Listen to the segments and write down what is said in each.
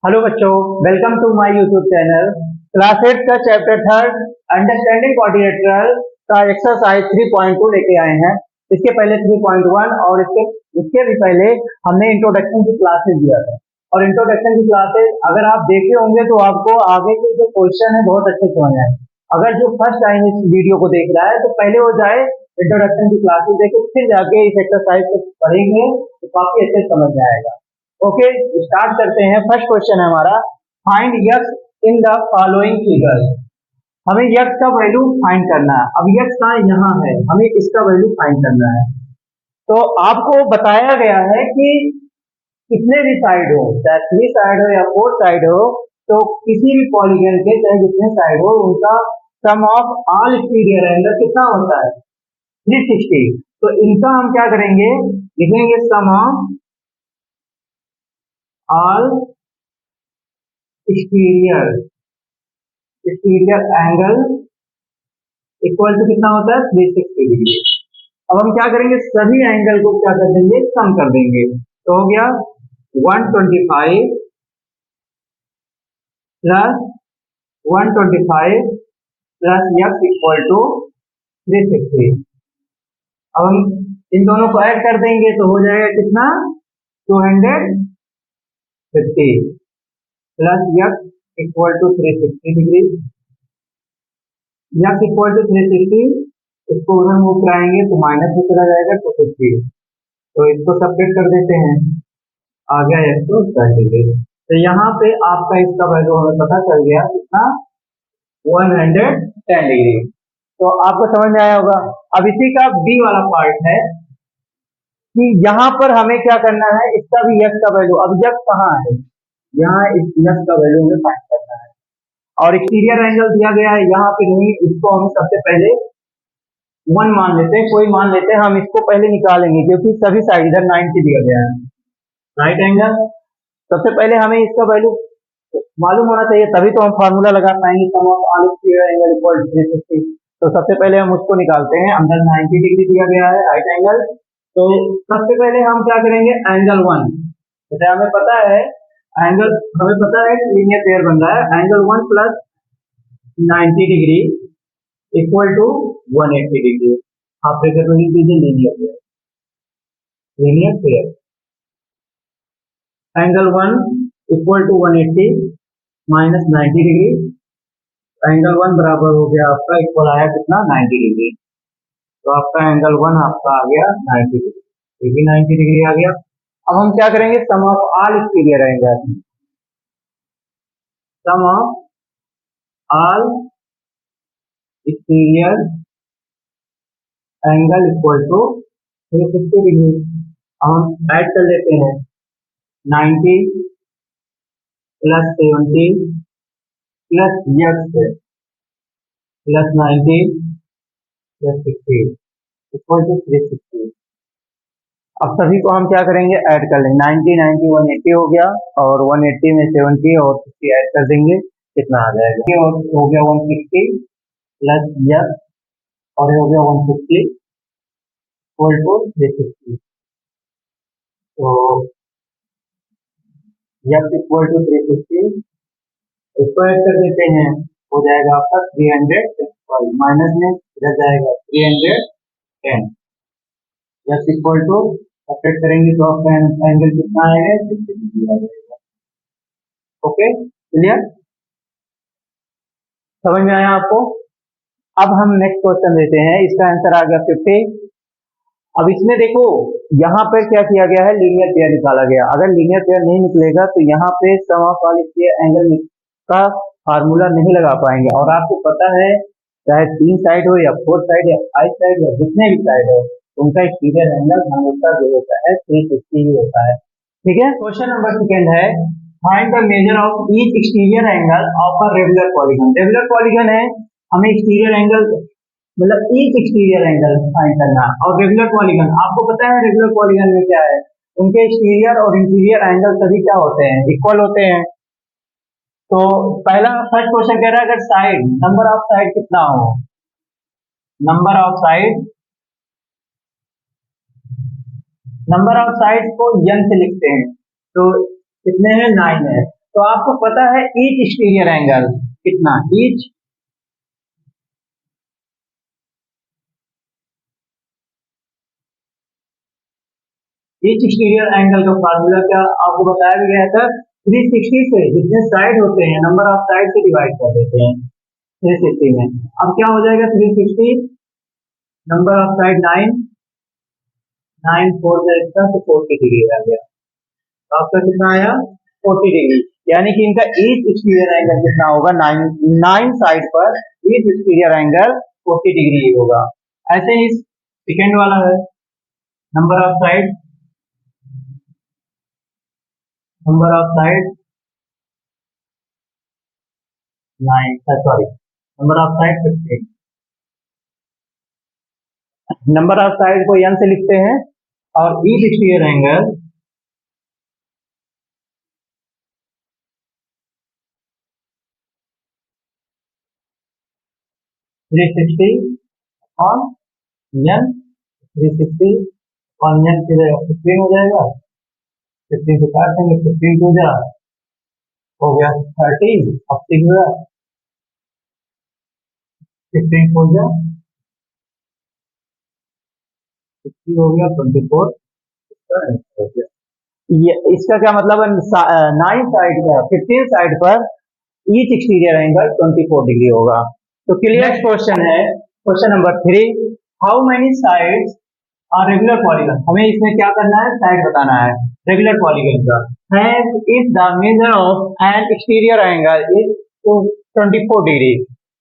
Hello बच्चों, welcome to my YouTube channel. Class 8 का chapter third understanding quadrilateral का exercise 3.2 लेके आए हैं। इसके पहले 3.1 और इसके भी पहले हमने इंट्रोडक्शन की क्लासेस दिया था। और इंट्रोडक्शन की क्लासेस अगर आप देखे होंगे तो आपको आगे के जो क्वेश्चन है बहुत अच्छे समझ आए। अगर जो फर्स्ट टाइम इस वीडियो को देख रहा है तो पहले वो जाए इंट्रोडक्शन की क्लासेस देखे, फिर जाके इस एक्सरसाइज को पढ़ेंगे तो काफी अच्छे समझ में आएगा। ओके, स्टार्ट करते हैं। फर्स्ट क्वेश्चन है हमारा, find x in the following figure. हमें यक्स का वैल्यू फाइंड करना है। अब यक्स का यहाँ है, हमें इसका वैल्यू फाइंड करना है। तो आपको बताया गया है कि कितने भी साइड हो, चाहे 3 साइड हो या 4 साइड हो, तो किसी भी पॉलीगन के चाहे जितने साइड हो उनका सम ऑफ ऑल एक्सटीरियर एंगल कितना होता है? 360। तो इनका हम क्या करेंगे, लिखेंगे sum of all exterior angle equal to कितना होता है? 360 डिग्री। अब हम क्या करेंगे, सभी एंगल को क्या कर देंगे, सम कर देंगे। तो हो गया 125 plus 125 plus x equal to 360। अब हम इन दोनों को ऐड कर देंगे तो हो जाएगा कितना? 250 plus x equal to 360 degree. X equal to 360, इसको उधर मूव कराएंगे तो माइनस में चला जाएगा 250। तो इसको सेपरेट कर देते हैं, आ गया 110 डिग्री। तो यहाँ पे आपका इसका वैल्यू हमें पता चल गया कितना? 110 डिग्री। तो आपको समझ में आया होगा। अब इसी का बी वाला पार्ट है कि यहाँ पर हमें क्या करना है, इसका भी यक्स का वैल्यू। अब यक्स कहाँ है? यहाँ इस यक्स का वैल्यू हमें फाइंड करना है। और एक्सटीरियर एंगल दिया गया है यहाँ पे नहीं, इसको हम सबसे पहले 1 मान लेते हैं, कोई मान लेते हैं। हम इसको पहले निकालेंगे क्योंकि सभी साइड इधर 90 दिया गया है, राइट एंगल। सबसे पहले हमें इसका वैल्यू मालूम होना चाहिए, तभी तो हम फार्मूला लगा पाएंगे sum of all exterior angle equal to 360। तो सबसे पहले हम उसको निकालते हैं। अंदर 90 डिग्री दिया गया है, राइट एंगल। तो सबसे पहले हम क्या करेंगे, एंगल 1, जैसे हमें पता है एंगल, हमें पता है लीनियर पेयर बन रहा है। Angle 1 plus 90 degree equal to 180 degree. आप ब्रैकेट में लिख दीजिए linear pair. Linear pair angle 1 equal to 180 minus 90 degree. Angle 1 बराबर हो गया आपका, इक्वल आया कितना? 90 डिग्री। तो आपका एंगल 1 आपका आ गया 90 डिग्री, ये भी 90 डिग्री आ गया। अब हम क्या करेंगे, sum of all exterior angle, sum of all exterior angle equal to 360 degree. हम ऐड कर लेते हैं 90 plus 70 plus x plus 90 plus 60 equal to 360। अब सभी को हम क्या करेंगे, ऐड कर लेंगे। 90 90 180 हो गया, और 180 में 70 और 60 ऐड कर देंगे, कितना आ जाएगा? और हो गया 160 प्लस यक्स, और हो गया 150 इक्वल टू 360। तो यक्स इक्वल टू 360, इसको ऐड कर देते हैं, हो जाएगा आपका 300, माइनस में इधर जाएगा 310। यक्स इक्वल टू सेपरेट करेंगे तो आपका एंगल कितना आएगा? 60 डिग्री आ जाएगा। Okay, clear? समझ में आया आपको? अब हम नेक्स्ट क्वेश्चन देते हैं। इसका आंसर आ गया 50। अब इसमें देखो, यहाँ पर क्या किया गया है, लीनियर पेयर निकाला गया। अगर लीनियर पेयर नहीं निकलेगा तो यहाँ पे सम ऑफ ऑल एक्सटीरियर एंगल का फार्मूला नहीं लगा पाएंगे। और आपको पता है चाहे 3 साइड हो या 4 साइड या 5 साइड या जितने भी साइड हो, उनका एक्सटीरियर एंगल हमेशा जो होता है 360 ही होता है। ठीक है। क्वेश्चन नंबर सेकंड है, find the measure of each exterior angle of a regular polygon. Regular polygon है, हमें एक्सटीरियर एंगल मतलब ईच एक्सटीरियर एंगल फाइंड करना। और रेगुलर पॉलीगन, आपको पता है रेगुलर पॉलीगन में क्या है, उनके एक्सटीरियर और इंटीरियर एंगल सभी क्या होते हैं? इक्वल होते हैं। तो पहला फर्स्ट क्वेश्चन कह रहा है, अगर साइड, नंबर ऑफ साइड कितना हो, नंबर ऑफ साइड को n से लिखते हैं। तो कितने हैं? 9 है। तो आपको पता है ईच एक्सटीरियर एंगल कितना, ईच एक्सटीरियर एंगल का फार्मूला क्या आपको बताया भी गया था, 360 से जितने साइड होते हैं नंबर ऑफ साइड से डिवाइड कर देते हैं 360 में। अब क्या हो जाएगा 360 नंबर ऑफ साइड 9, 9 4 का तो 40 डिग्री आ गया। तो आपका कितना आया 40 डिग्री, यानी कि इनका ईच एक्सटीरियर एंगल कितना होगा, 9 साइड पर ईच एक्सटीरियर एंगल 40 डिग्री होगा। ऐसे ही सेकेंड वाला है number of side 9, sorry number of side 15, number of side को n से लिखते हैं और each exterior angle 360 on n, 360 on n की जगह 15 हो जाएगा, 15 से काट देंगे, 15 हो गया 30, अब 3 हो गया 15 हो गया 50 हो गया 24, इसका आंसर हो गया। ये इसका क्या मतलब है, 9 साइड का 15 साइड पर ईच एक्सटीरियर एंगल 24 डिग्री होगा। तो क्लियर। नेक्स्ट क्वेश्चन है question number 3, how many sides are regular polygon. हमें इसमें क्या करना है, साइड बताना है रेगुलर पॉलीगन का। If the measure of an exterior angle is 24 degree.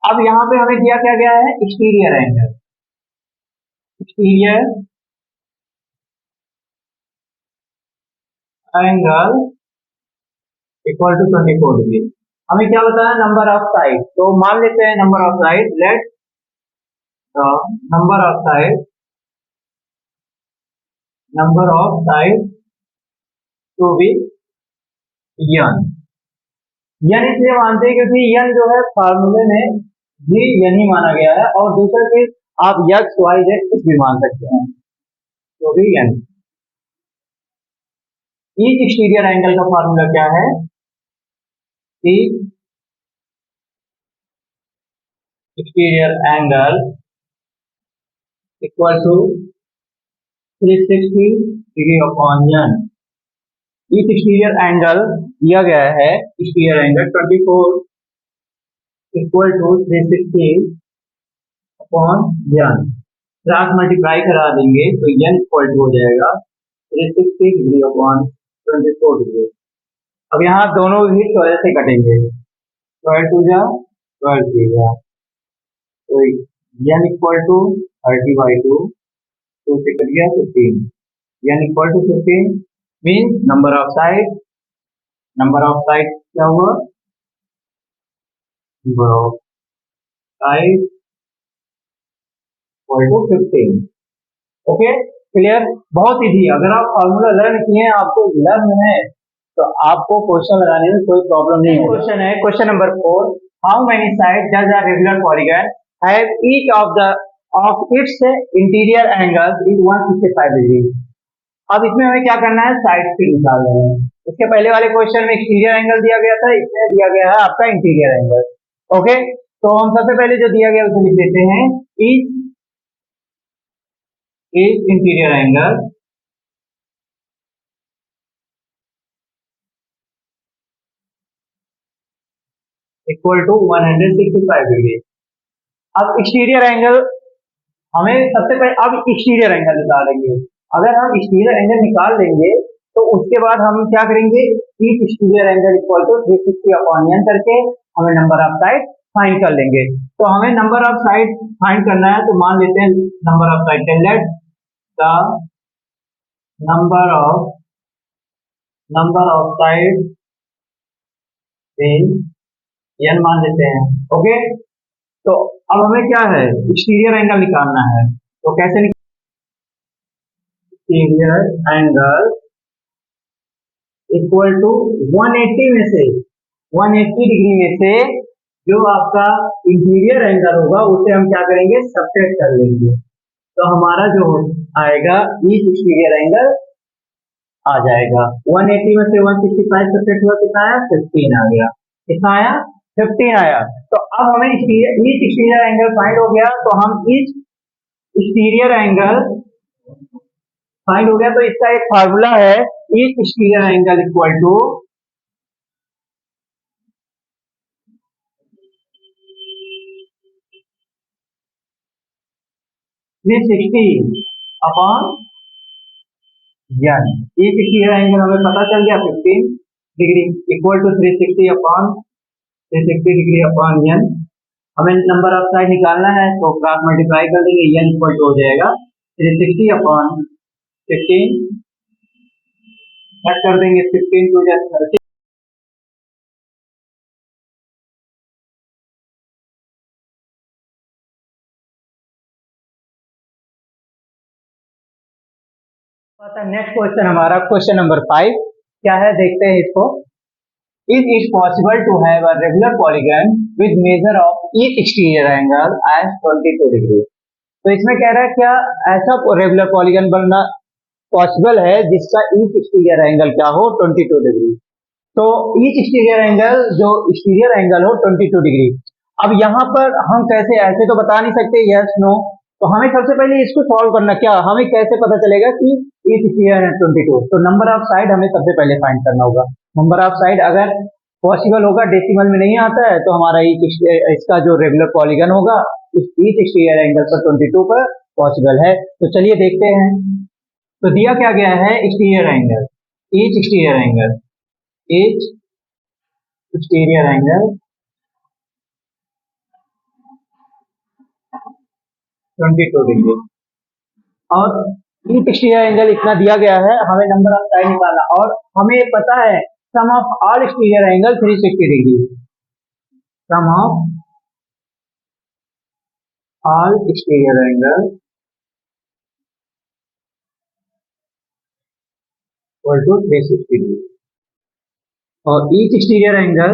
अब यहाँ पे हमें दिया क्या गया है, exterior angle, exterior angle equal to 24 degree. हमें क्या बताया, नंबर ऑफ साइड। तो मान लेते हैं number of side, let number of side to be n। n इसलिए मानते हैं क्योंकि n जो है फार्मूले में भी n ही माना गया है, और दूसरा चीज आप x y z कुछ भी मान सकते हैं, तो भी n। ईच एक्सटीरियर एंगल का फार्मूला क्या है, each exterior angle equal to 360 degree upon n। Each exterior angle दिया गया है, exterior angle 24 equal to 360 upon n। Cross multiply करा देंगे तो n इक्वल टू हो जाएगा 360 डिग्री अपॉन 24 डिग्री। अब यहाँ दोनों ही 12 से कटेंगे, 12 टू जा 12 थ्री जा, तो n इक्वल टू 30/2, 2 से कट गया 15, n equal to 15 mean number of side क्या हुआ, number of side equal to 15। Okay clear, बहुत इजी। अगर आप फॉर्मूला लर्न किए हैं, आपको लर्न है, तो आपको क्वेश्चन लगाने में कोई प्रॉब्लम नहीं है। क्वेश्चन है question number 4, how many side does a regular polygon have each of its interior angles is 165 degree. अब इसमें हमें क्या करना है, साइड से निकाल रहे हैं। इसके पहले वाले क्वेश्चन में एक्सटीरियर एंगल दिया गया था, इसमें दिया गया है आपका इंटीरियर एंगल। ओके, तो हम सबसे पहले जो दिया गया उसे लिख देते हैं, each interior angle equal to 165 degree. अब एक्सटीरियर एंगल हमें सबसे पहले, अब एक्सटीरियर एंगल निकालेंगे। अगर हम एक्सटीरियर एंगल निकाल लेंगे तो उसके बाद हम क्या करेंगे, each exterior angle equal to 360 upon n करके हमें नंबर ऑफ साइड फाइंड कर लेंगे। तो हमें नंबर ऑफ साइड फाइंड करना है, तो मान लेते हैं number of side, let the number of side n मान लेते हैं। ओके, तो अब हमें क्या है, एक्सटीरियर एंगल निकालना है। तो कैसे एक्सटीरियर एंगल इक्वल टू 180 में से 180 डिग्री में से जो आपका इंटीरियर एंगल होगा उसे हम क्या करेंगे, सब्ट्रैक्ट कर लेंगे। तो हमारा जो आएगा ईच एक्सटीरियर एंगल आ जाएगा। 180 में से 165 सब्ट्रैक्ट हुआ, कितना आया? 15 आ गया। कितना आया? 15 आया। तो अब हमें ईच एक्सटीरियर एंगल फाइंड हो गया, तो हम ईच एक्सटीरियर एंगल फाइंड हो गया, तो इसका एक फार्मूला है, each exterior angle equal to 360 upon n। Each exterior angle हमें पता चल गया 15 degree equal to 360 upon 360 degree upon n। हमें नंबर ऑफ साइड निकालना है, तो क्रॉस मल्टीप्लाई कर देंगे, n इक्वल टू हो जाएगा 360 अपॉन 15, कट कर देंगे 15 टू 30। नेक्स्ट क्वेश्चन हमारा क्वेश्चन नंबर 5 क्या है, देखते हैं इसको। Is it possible to have a regular polygon with measure of each exterior angle as 22 degree. तो इसमें कह रहा है क्या ऐसा रेगुलर पॉलीगन बनना पॉसिबल है जिसका ईच एक्सटीरियर एंगल क्या हो 22 डिग्री। तो ईच एक्सटीरियर एंगल जो एक्सटीरियर एंगल हो 22 डिग्री। अब यहाँ पर हम कैसे, ऐसे तो बता नहीं सकते यस नो, तो हमें सबसे पहले इसको सॉल्व करना, क्या हमें कैसे पता चलेगा कि ईच एक्सटीरियर है 22। तो नंबर ऑफ साइड हमें सबसे पहले फाइंड करना होगा। नंबर ऑफ साइड अगर पॉसिबल होगा, डेसिमल में नहीं आता है, तो हमारा इसका जो रेगुलर पॉलीगन होगा ईच एक्सटीरियर एंगल पर 22 पर पॉसिबल है। तो चलिए देखते हैं। तो दिया क्या गया है, exterior angle, each exterior angle, each exterior angle 22 degree और ईच एक्सटीरियर एंगल इतना दिया गया है, हमें नंबर ऑफ साइड निकालना, और हमें पता है sum of all exterior angle 360 degree, sum of all exterior angle equal to 360 degree और each exterior angle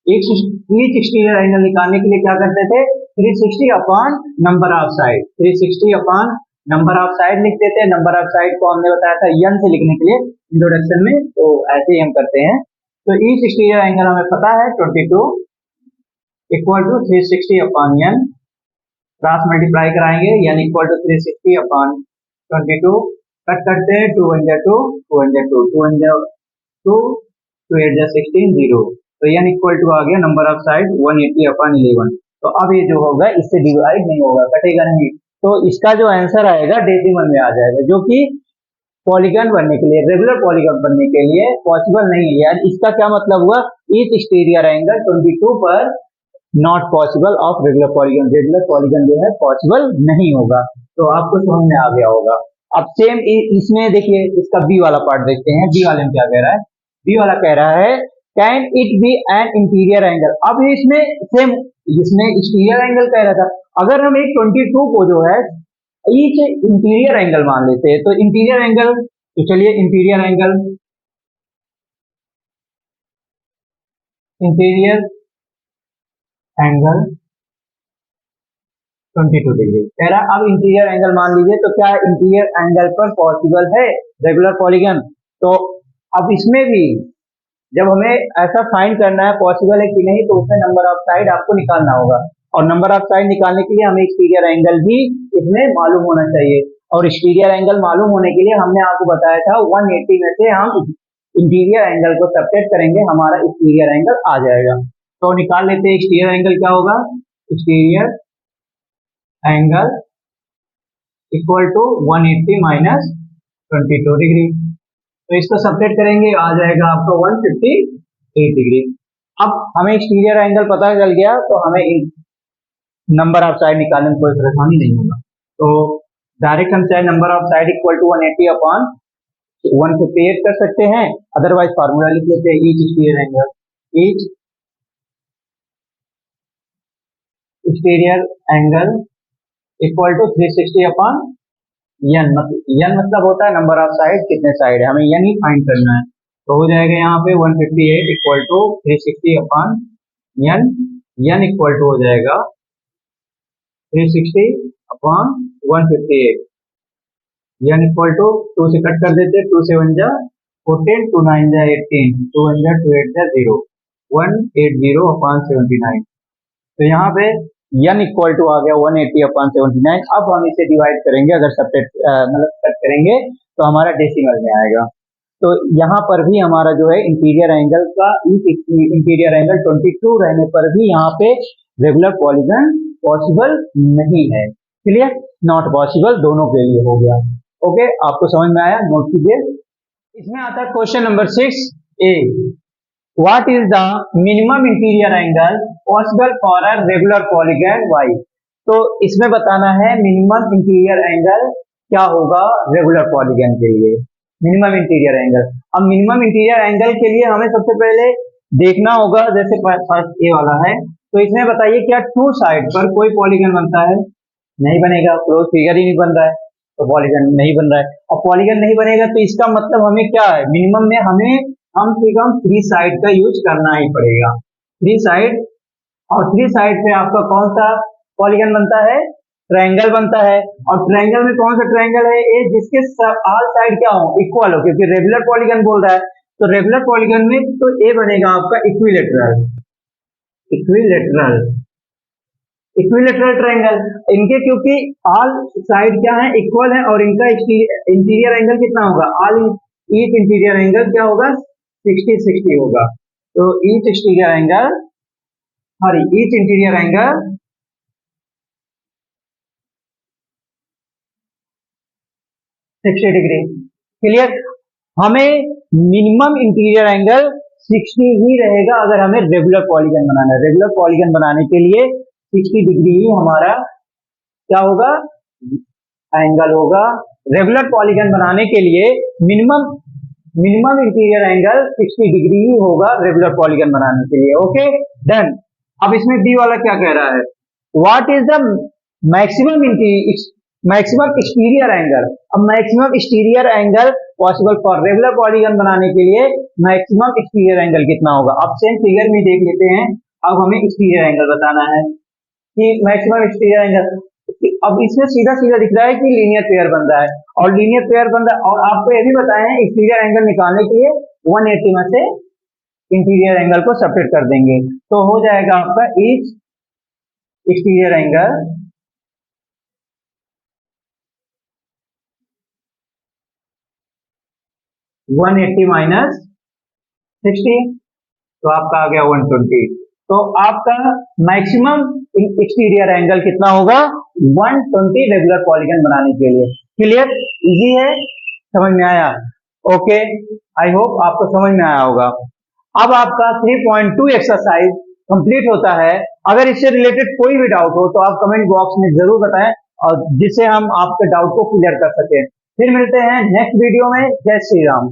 each exterior angle निकालने के लिए क्या करते थे, 360 upon number of side, 360 upon number of side लिखते थे। नंबर ऑफ साइड को हमने बताया था n से लिखने के लिए इंट्रोडक्शन में, तो ऐसे ही हम करते हैं। तो ईच एक्सटीरियर एंगल हमें पता है 22 equal to 360 upon n, cross multiply कराएंगे, n equal to 360 upon 22, cut करते हैं 2 1 2 2 1 2 2 1 2 2 8 16 0, तो n इक्वल टू आ गया नंबर ऑफ साइड 180 अपॉन 11। तो अब ये जो होगा इससे डिवाइड नहीं होगा, कटेगा नहीं, तो इसका जो आंसर आएगा डेसिमल में आ जाएगा, जो कि पॉलीगन बनने के लिए, रेगुलर पॉलीगन बनने के लिए पॉसिबल नहीं है यार। इसका क्या मतलब हुआ, ईच एक्सटीरियर एंगल 22 पर not possible of regular polygon, regular polygon जो है पॉसिबल नहीं होगा। तो आपको समझ में आ गया होगा। अब सेम इसमें देखिए, इसका बी वाला पार्ट देखते हैं, बी वाले में क्या कह रहा है। बी वाला कह रहा है can it be an interior angle. अब इसमें सेम, इसमें एक्सटीरियर एंगल कह रहा था, अगर हम एक 22 को जो है ईच इंटीरियर एंगल मान लेते हैं, तो इंटीरियर एंगल, तो चलिए interior angle, interior angle 22 degree कह रहा है। अब इंटीरियर एंगल मान लीजिए, तो क्या इंटीरियर एंगल पर पॉसिबल है रेगुलर पॉलीगन। तो अब इसमें भी जब हमें ऐसा फाइंड करना है पॉसिबल है कि नहीं, तो उसमें नंबर ऑफ साइड आपको निकालना होगा, और नंबर ऑफ साइड निकालने के लिए हमें एक्सटीरियर एंगल भी इसमें मालूम होना चाहिए। और एक्सटीरियर एंगल मालूम होने के लिए हमने आपको बताया था 180 में से हम इंटीरियर एंगल को सब्ट्रैक्ट करेंगे, हमारा एक्सटीरियर एंगल आ जाएगा। तो निकाल लेते हैं एक्सटीरियर एंगल क्या होगा, exterior angle equal to 180 minus 22 degree. तो इसको सब्ट्रैक्ट करेंगे, आ जाएगा आपको 158 डिग्री। अब हमें एक्सटीरियर एंगल पता चल गया, तो हमें नंबर ऑफ साइड निकालने में कोई परेशानी नहीं होगा। तो डायरेक्ट हम चाहे number of side equal to 180 upon 158 कर सकते हैं, अदरवाइज फार्मूला लिख लेते हैं each exterior angle, each exterior angle equal to 360 upon n, मतलब होता है नंबर ऑफ साइड, कितने साइड है, हमें n ही फाइंड करना है। तो हो जाएगा यहाँ पे 158 equal to 360 upon n, n equal to हो जाएगा 360 अपॉन 158 n इक्वल टू 2 से कट कर देते, 2 से 1 जा 14, 2 9 जा 18, 2 1 जा 2 8 जा 0, 180 अपॉन 79। तो यहाँ पे n इक्वल टू आ गया 180 अपॉन 79। अब हम इसे डिवाइड करेंगे, अगर सब्ट्रैक्ट मतलब कट करेंगे तो हमारा डेसिमल में आएगा। तो यहाँ पर भी हमारा जो है इंटीरियर एंगल का इंटीरियर एंगल 22 रहने पर भी यहाँ पे रेगुलर पॉलीगन पॉसिबल नहीं है। क्लियर, नॉट पॉसिबल दोनों के लिए हो गया। ओके, आपको समझ में आया, नोट कीजिए। इसमें आता है question number 6A, what is the minimum interior angle possible for a regular polygon वाई। तो इसमें बताना है मिनिमम इंटीरियर एंगल क्या होगा रेगुलर पॉलीगन के लिए, मिनिमम इंटीरियर एंगल। अब मिनिमम इंटीरियर एंगल के लिए हमें सबसे पहले देखना होगा, जैसे फर्स्ट ए वाला है, तो इसमें बताइए क्या टू साइड पर कोई पॉलीगन बनता है? नहीं बनेगा, क्लोज फिगर ही नहीं बन रहा है, तो पॉलीगन नहीं बन रहा है। और पॉलीगन नहीं बनेगा तो इसका मतलब हमें क्या है, मिनिमम में हमें कम से कम 3 साइड का यूज करना ही पड़ेगा, 3 साइड। और 3 साइड पे आपका कौन सा पॉलीगन बनता है? ट्रायंगल बनता है। और ट्रायंगल में कौन सा ट्रायंगल है? ए जिसके ऑल साइड क्या हो, इक्वल हो, क्योंकि रेगुलर पॉलीगन बोल रहा है। तो रेगुलर पॉलीगन में तो ए बनेगा आपका इक्विलेटरल, इक्विलेटरल, इक्विलेटरल ट्रायंगल। इनके क्योंकि ऑल साइड क्या है, इक्वल है, और इनका इंटीरियर एंगल कितना होगा, ऑल ईच इंटीरियर एंगल क्या होगा, 60-60 होगा। तो each exterior angle, sorry each interior angle 60 degree. Clear, हमें मिनिमम इंटीरियर एंगल 60 ही रहेगा अगर हमें रेगुलर पॉलीगन बनाना है। रेगुलर पॉलीगन बनाने के लिए 60 डिग्री ही हमारा क्या होगा, एंगल होगा। रेगुलर पॉलीगन बनाने के लिए मिनिमम इंटीरियर एंगल 60 डिग्री ही होगा रेगुलर पॉलीगन बनाने के लिए। Okay done. अब इसमें बी वाला क्या कह रहा है, what is the maximum exterior angle. अब maximum exterior angle possible for regular polygon बनाने के लिए मैक्सिमम एक्सटीरियर एंगल कितना होगा। अब सेम फिगर में देख लेते हैं। अब हमें एक्सटीरियर एंगल बताना है कि मैक्सिमम एक्सटीरियर एंगल। अब इसमें सीधा सीधा दिख रहा है कि लीनियर पेयर बन रहा है, और लीनियर पेयर बन रहा है। और आपको ये भी बताया है एक्सटीरियर एंगल निकालने के लिए 180 में से इंटीरियर एंगल को सेपरेट कर देंगे, तो हो जाएगा आपका ईच एक्सटीरियर एंगल 180 माइनस 60, तो आपका आ गया 120। तो आपका मैक्सिमम एक्सटीरियर एंगल कितना होगा, 120 रेगुलर पॉलीगन बनाने के लिए। क्लियर, इजी है, समझ में आया। ओके, आई होप आपको समझ में आया होगा। अब आपका 3.2 एक्सरसाइज कंप्लीट होता है। अगर इससे रिलेटेड कोई भी डाउट हो तो आप कमेंट बॉक्स में जरूर बताएं, और जिससे हम आपके डाउट को क्लियर कर सकें। फिर मिलते हैं नेक्स्ट वीडियो में। जय श्री राम।